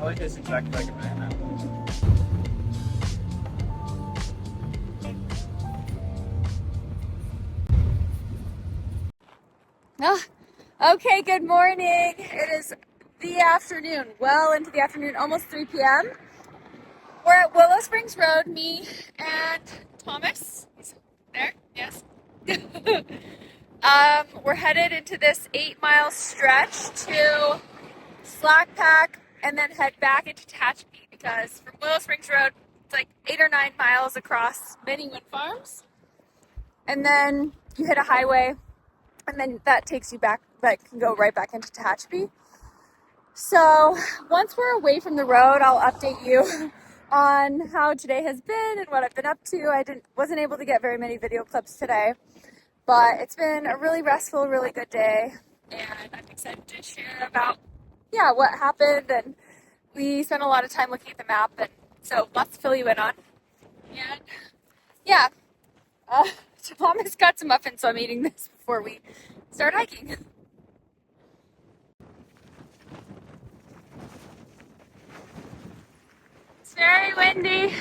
Oh, it tastes exactly like a banana. Oh, okay, good morning. It is the afternoon, well into the afternoon, almost 3 p.m. We're at Willow Springs Road, me and Thomas. He's there, yes. We're headed into this 8-mile stretch to slack pack and then head back into Tehachapi because from Willow Springs Road, it's like 8 or 9 miles across many wind farms. And then you hit a highway and then that takes you back, that can go right back into Tehachapi. So once we're away from the road, I'll update you on how today has been and what I've been up to. I wasn't able to get very many video clips today, but it's been a really restful, really good day, and I'm excited to share about what happened. And we spent a lot of time looking at the map, and so lots to fill you in on. And Thomas got some muffins, so I'm eating this before we start hiking. It's very windy.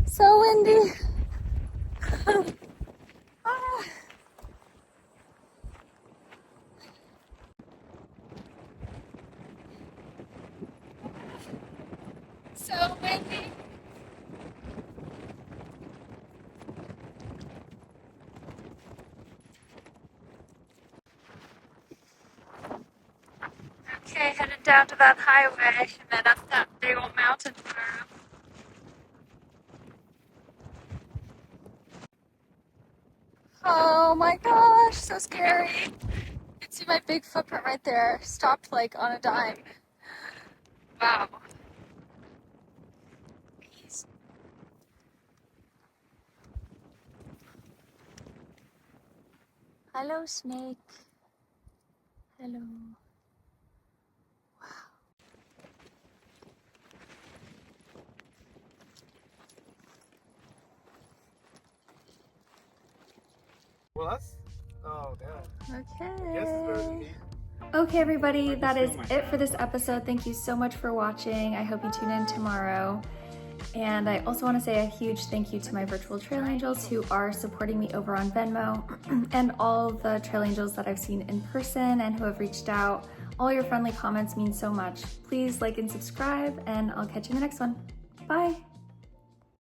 So windy. So windy. Okay, headed down to that highway and then up that big old mountain tomorrow. Oh my gosh, so scary. You can see my big footprint right there, stopped like on a dime. Wow. Hello, snake. Hello. Well, that's... Oh, damn. Okay. Okay, everybody, that is it for this episode. Thank you so much for watching. I hope you tune in tomorrow. And I also want to say a huge thank you to my virtual trail angels who are supporting me over on Venmo and all the trail angels that I've seen in person and who have reached out. All your friendly comments mean so much. Please like and subscribe, and I'll catch you in the next one. Bye.